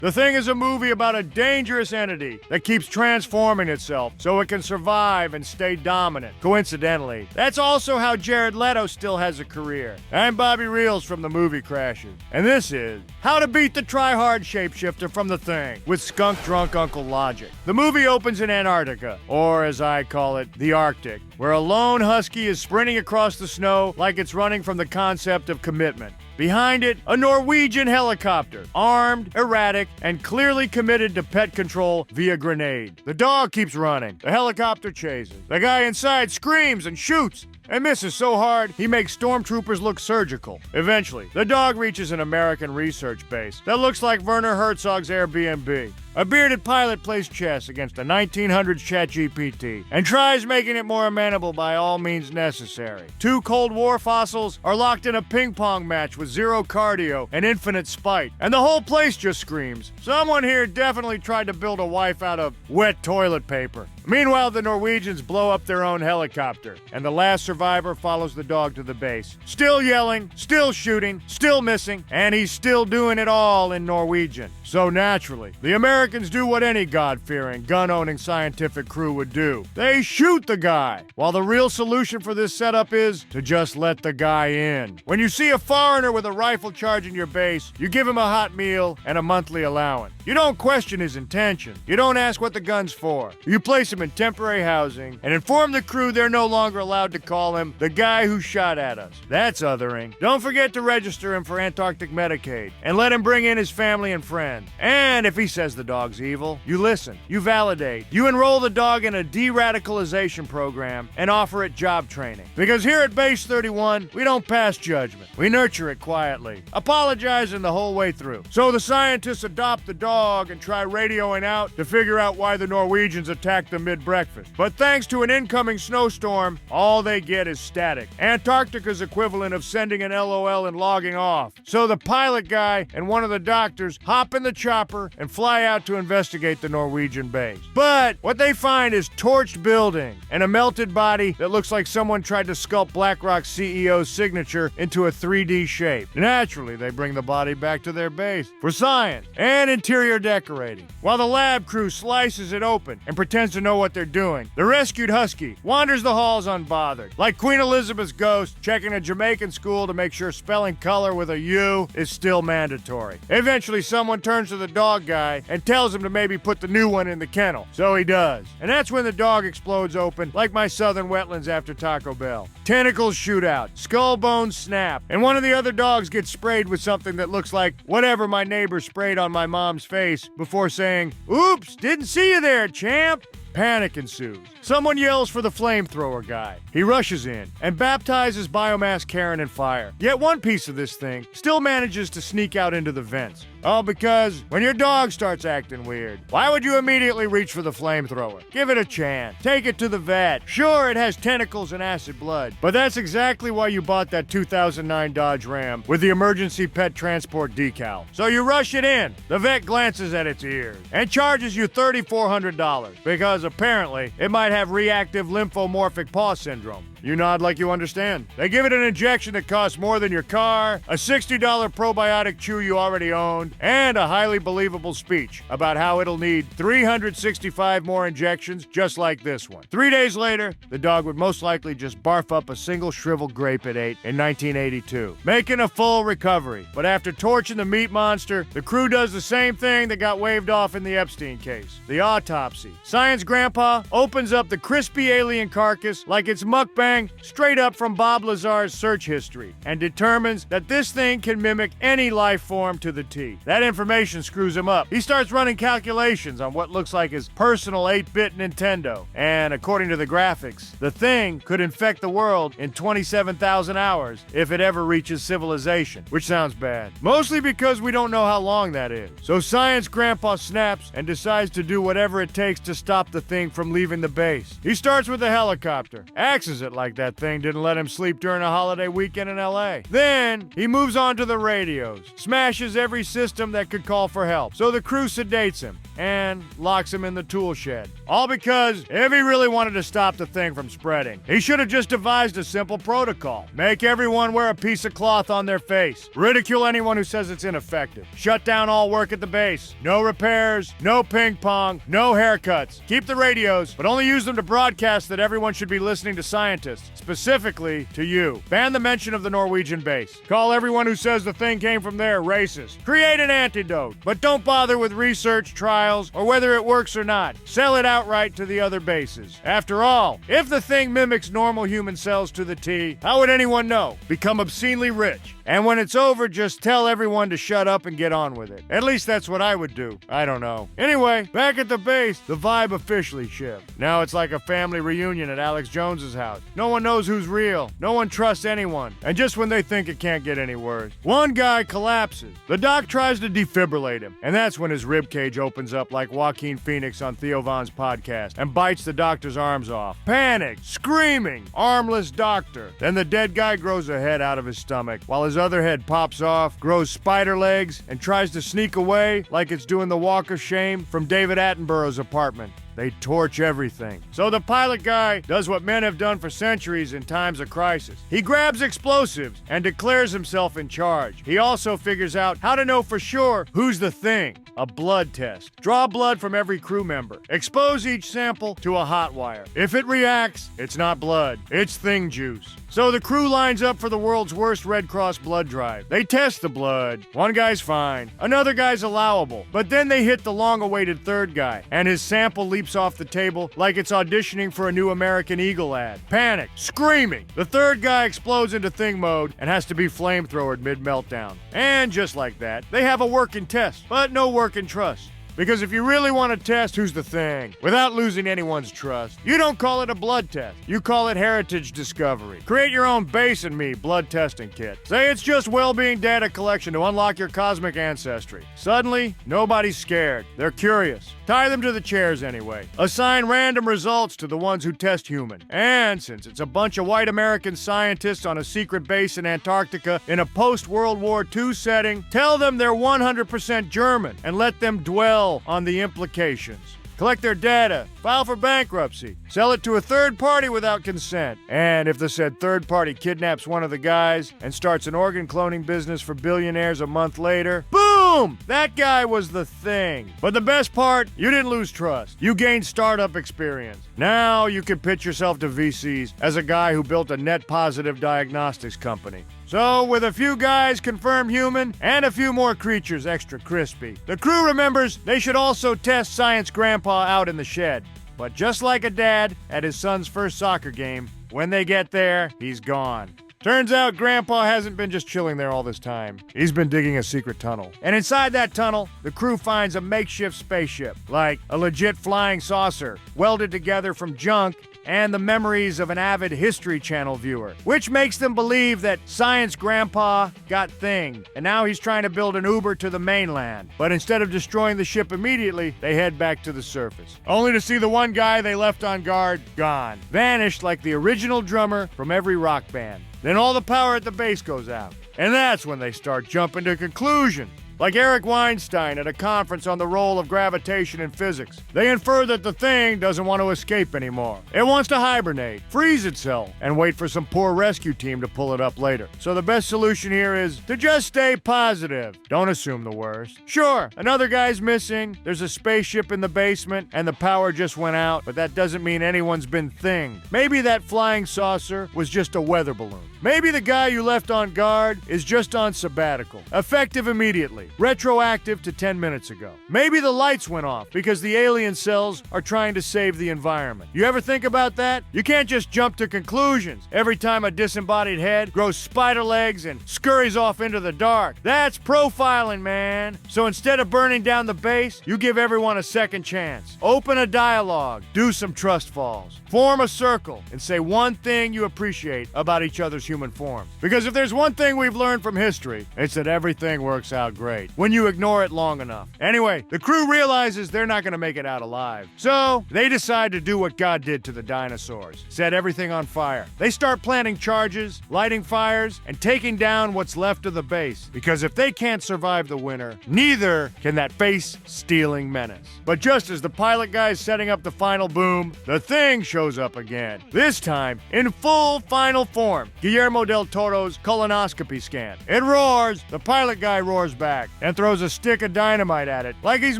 The Thing is a movie about a dangerous entity that keeps transforming itself so it can survive and stay dominant. Coincidentally, that's also how Jared Leto still has a career. I'm Bobby Reelz from the Movie Crashers, and this is How to Beat the Try-Hard Shapeshifter from The Thing with skunk-drunk Uncle Logic. The movie opens in Antarctica, or as I call it, the Arctic, where a lone husky is sprinting across the snow like it's running from the concept of commitment. Behind it, a Norwegian helicopter, armed, erratic, and clearly committed to pet control via grenade. The dog keeps running. The helicopter chases. The guy inside screams and shoots and misses so hard he makes stormtroopers look surgical. Eventually, the dog reaches an American research base that looks like Werner Herzog's Airbnb. A bearded pilot plays chess against a 1900s ChatGPT and tries making it more amenable by all means necessary. Two Cold War fossils are locked in a ping-pong match with zero cardio and infinite spite, and the whole place just screams. Someone here definitely tried to build a wife out of wet toilet paper. Meanwhile, the Norwegians blow up their own helicopter, and the last survivor follows the dog to the base. Still yelling, still shooting, still missing, and he's still doing it all in Norwegian. So naturally, the Americans do what any God-fearing, gun-owning scientific crew would do. They shoot the guy, while the real solution for this setup is to just let the guy in. When you see a foreigner with a rifle charging your base, you give him a hot meal and a monthly allowance. You don't question his intention. You don't ask what the gun's for. You place him in temporary housing and inform the crew they're no longer allowed to call him the guy who shot at us. That's othering. Don't forget to register him for Antarctic Medicaid and let him bring in his family and friends. And if he says the dog's evil, you listen, you validate, you enroll the dog in a de-radicalization program and offer it job training. Because here at Base 31, we don't pass judgment. We nurture it quietly, apologizing the whole way through. So the scientists adopt the dog and try radioing out to figure out why the Norwegians attacked them mid-breakfast. But thanks to an incoming snowstorm, all they get is static. Antarctica's equivalent of sending an LOL and logging off. So the pilot guy and one of the doctors hop in the chopper and fly out to investigate the Norwegian base. But what they find is torched building and a melted body that looks like someone tried to sculpt BlackRock's CEO's signature into a 3D shape. Naturally, they bring the body back to their base for science and interior decorating. While the lab crew slices it open and pretends to know what they're doing, the rescued husky wanders the halls unbothered, like Queen Elizabeth's ghost checking a Jamaican school to make sure spelling color with a U is still mandatory. Eventually, someone turns to the dog guy and tells him to maybe put the new one in the kennel. So he does. And that's when the dog explodes open, like my southern wetlands after Taco Bell. Tentacles shoot out, skull bones snap, and one of the other dogs gets sprayed with something that looks like whatever my neighbor sprayed on my mom's face before saying, "Oops, didn't see you there, champ." Panic ensues. Someone yells for the flamethrower guy. He rushes in and baptizes biomass Karen in fire. Yet one piece of this thing still manages to sneak out into the vents. All because when your dog starts acting weird, why would you immediately reach for the flamethrower? Give it a chance. Take it to the vet. Sure, it has tentacles and acid blood, but that's exactly why you bought that 2009 Dodge Ram with the emergency pet transport decal. So you rush it in. The vet glances at its ears and charges you $3,400 because apparently it might have reactive lymphomorphic paw syndrome. You nod like you understand. They give it an injection that costs more than your car, a $60 probiotic chew you already owned, and a highly believable speech about how it'll need 365 more injections just like this one. 3 days later, the dog would most likely just barf up a single shriveled grape it ate in 1982, making a full recovery. But after torching the meat monster, the crew does the same thing that got waved off in the Epstein case, the autopsy. Science grandpa opens up the crispy alien carcass like it's mukbang straight up from Bob Lazar's search history and determines that this thing can mimic any life form to the T. That information screws him up. He starts running calculations on what looks like his personal 8-bit Nintendo. And according to the graphics, the thing could infect the world in 27,000 hours if it ever reaches civilization, which sounds bad. Mostly because we don't know how long that is. So Science Grandpa snaps and decides to do whatever it takes to stop the thing from leaving the base. He starts with a helicopter, axes it like that thing didn't let him sleep during a holiday weekend in LA. Then he moves on to the radios, smashes every system that could call for help. So the crew sedates him and locks him in the tool shed. All because if he really wanted to stop the thing from spreading, he should have just devised a simple protocol. Make everyone wear a piece of cloth on their face. Ridicule anyone who says it's ineffective. Shut down all work at the base. No repairs, no ping pong, no haircuts. Keep the radios, but only use them to broadcast that everyone should be listening to scientists, specifically to you. Ban the mention of the Norwegian base. Call everyone who says the thing came from there racist. Create an antidote, but don't bother with research, trials, or whether it works or not. Sell it outright to the other bases. After all, if the thing mimics normal human cells to the T, how would anyone know? Become obscenely rich. And when it's over, just tell everyone to shut up and get on with it. At least that's what I would do. I don't know. Anyway, back at the base, the vibe officially shifted. Now it's like a family reunion at Alex Jones's house. No one knows who's real. No one trusts anyone. And just when they think it can't get any worse, one guy collapses. The doc tries to defibrillate him, and that's when his ribcage opens up like Joaquin Phoenix on Theo Von's podcast and bites the doctor's arms off. Panic, screaming, armless doctor. Then the dead guy grows a head out of his stomach, while his other head pops off, grows spider legs, and tries to sneak away like it's doing the walk of shame from David Attenborough's apartment. They torch everything. So the pilot guy does what men have done for centuries in times of crisis. He grabs explosives and declares himself in charge. He also figures out how to know for sure who's the thing. A blood test. Draw blood from every crew member. Expose each sample to a hot wire. If it reacts, it's not blood. It's thing juice. So the crew lines up for the world's worst Red Cross blood drive. They test the blood. One guy's fine. Another guy's allowable. But then they hit the long-awaited third guy, and his sample leaps off the table like it's auditioning for a new American Eagle ad. Panic. Screaming. The third guy explodes into thing mode and has to be flamethrowered mid-meltdown. And just like that, they have a working test, but no working trust. Because if you really want to test who's the thing, without losing anyone's trust, you don't call it a blood test. You call it heritage discovery. Create your own base and me blood testing kit. Say it's just well-being data collection to unlock your cosmic ancestry. Suddenly, nobody's scared. They're curious. Tie them to the chairs anyway. Assign random results to the ones who test human. And since it's a bunch of white American scientists on a secret base in Antarctica in a post-World War II setting, tell them they're 100% German and let them dwell on the implications. Collect their data, file for bankruptcy, sell it to a third party without consent. And if the said third party kidnaps one of the guys and starts an organ cloning business for billionaires a month later, boom! That guy was the thing. But the best part, you didn't lose trust. You gained startup experience. Now you can pitch yourself to VCs as a guy who built a net positive diagnostics company. So, with a few guys confirmed human and a few more creatures extra crispy, the crew remembers they should also test Science Grandpa out in the shed. But just like a dad at his son's first soccer game, when they get there, he's gone. Turns out Grandpa hasn't been just chilling there all this time. He's been digging a secret tunnel. And inside that tunnel, the crew finds a makeshift spaceship, like a legit flying saucer, welded together from junk and the memories of an avid History Channel viewer, which makes them believe that Science Grandpa got thinged, and now he's trying to build an Uber to the mainland. But instead of destroying the ship immediately, they head back to the surface, only to see the one guy they left on guard gone, vanished like the original drummer from every rock band. Then all the power at the base goes out, and that's when they start jumping to conclusions. Like Eric Weinstein at a conference on the role of gravitation in physics. They infer that the thing doesn't want to escape anymore. It wants to hibernate, freeze itself, and wait for some poor rescue team to pull it up later. So the best solution here is to just stay positive. Don't assume the worst. Sure, another guy's missing, there's a spaceship in the basement, and the power just went out, but that doesn't mean anyone's been thinged. Maybe that flying saucer was just a weather balloon. Maybe the guy you left on guard is just on sabbatical, effective immediately. Retroactive to 10 minutes ago. Maybe the lights went off because the alien cells are trying to save the environment. You ever think about that? You can't just jump to conclusions every time a disembodied head grows spider legs and scurries off into the dark. That's profiling, man. So instead of burning down the base, you give everyone a second chance. Open a dialogue. Do some trust falls. Form a circle and say one thing you appreciate about each other's human forms. Because if there's one thing we've learned from history, it's that everything works out great. disintegrate when you ignore it long enough. Anyway, the crew realizes they're not going to make it out alive. So, they decide to do what God did to the dinosaurs. Set everything on fire. They start planting charges, lighting fires, and taking down what's left of the base. Because if they can't survive the winter, neither can that face-stealing menace. But just as the pilot guy is setting up the final boom, the Thing shows up again. This time, in full final form. Guillermo del Toro's colonoscopy scan. It roars, the pilot guy roars back, and throws a stick of dynamite at it, like he's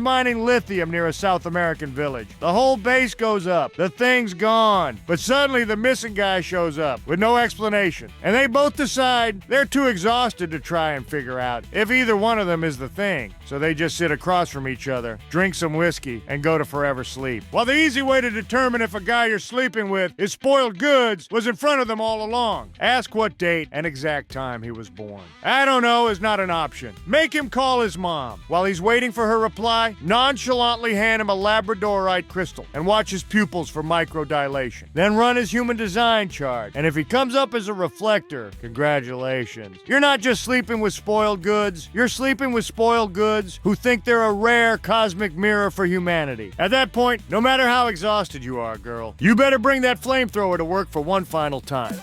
mining lithium near a South American village. The whole base goes up. The Thing's gone. But suddenly the missing guy shows up, with no explanation. And they both decide they're too exhausted to try and figure out if either one of them is the Thing. So they just sit across from each other, drink some whiskey, and go to forever sleep. While the easy way to determine if a guy you're sleeping with is spoiled goods was in front of them all along. Ask what date and exact time he was born. I don't know is not an option. Make him call his mom. While he's waiting for her reply, nonchalantly hand him a labradorite crystal and watch his pupils for microdilation. Then run his human design chart. And if he comes up as a reflector, congratulations. You're not just sleeping with spoiled goods, you're sleeping with spoiled goods who think they're a rare cosmic mirror for humanity. At that point, no matter how exhausted you are, girl, you better bring that flamethrower to work for one final time.